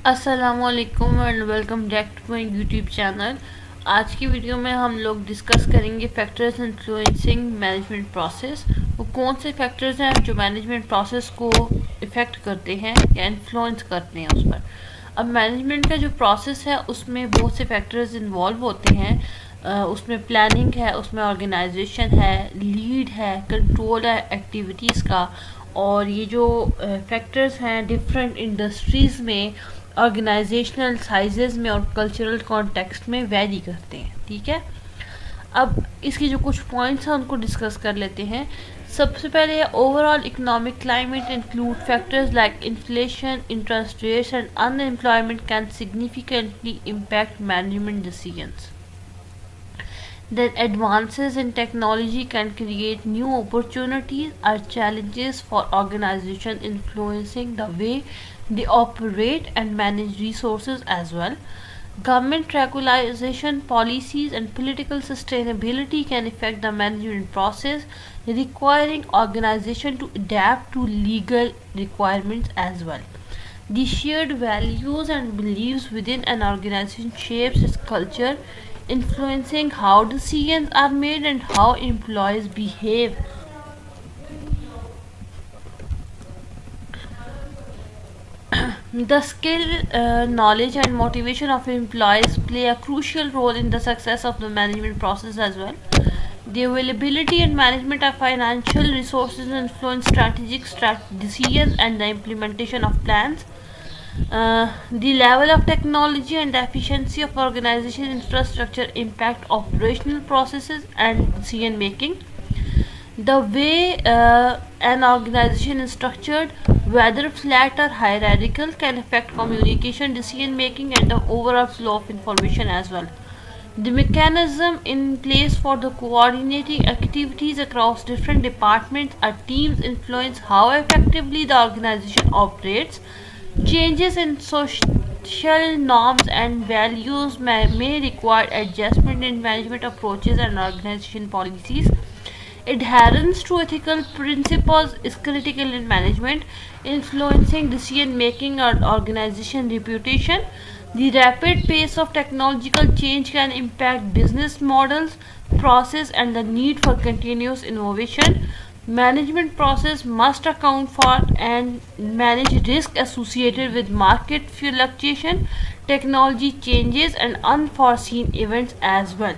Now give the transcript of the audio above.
अस्सलामुअलैकुम and welcome back to my YouTube channel. आज की वीडियो में हम लोग डिस्कस करेंगे फैक्टर्स इन्फ्लुएंसिंग मैनेजमेंट प्रोसेस। वो कौन से फैक्टर्स हैं जो मैनेजमेंट प्रोसेस को इफ़ेक्ट करते हैं या इन्फ्लुएंस करते हैं उस पर। अब मैनेजमेंट का जो प्रोसेस है उसमें बहुत से फैक्टर्स इन्वॉल्व होते हैं। उसमें प्लानिंग है, उसमें ऑर्गेनाइजेशन है, लीड है, कंट्रोल है एक्टिविटीज़ का। और ये जो फैक्टर्स हैं डिफरेंट इंडस्ट्रीज़ में, ऑर्गेनाइजेशनल साइजेस में और कल्चरल कॉन्टेक्स्ट में वेरी करते हैं। ठीक है, अब इसके जो कुछ पॉइंट्स हैं उनको डिस्कस कर लेते हैं। सबसे पहले overall economic climate include factors like inflation, interest rates and unemployment can significantly impact management decisions. Then advances in technology can create new opportunities or challenges for organizations, influencing the way they operate and manage resources as well. Government regularization policies and political sustainability can affect the management process, requiring organization to adapt to legal requirements as well. The shared values and beliefs within an organization shapes its culture, influencing how decisions are made and how employees behave. The skill, knowledge, and motivation of employees play a crucial role in the success of the management process as well. The availability and management of financial resources influence strategic decisions and the implementation of plans. The level of technology and the efficiency of organization infrastructure impact operational processes and decision making. The way an organization is structured, whether flat or hierarchical, can affect communication, decision making, and the overall flow of information as well. The mechanism in place for the coordinating activities across different departments or teams influence how effectively the organization operates. Changes in social norms and values may require adjustment in management approaches and organization policies. Adherence to ethical principles is critical in management, influencing decision making or organization reputation. The rapid pace of technological change can impact business models, process, and the need for continuous innovation. Management process must account for and manage risk associated with market fluctuation, technology changes, and unforeseen events as well.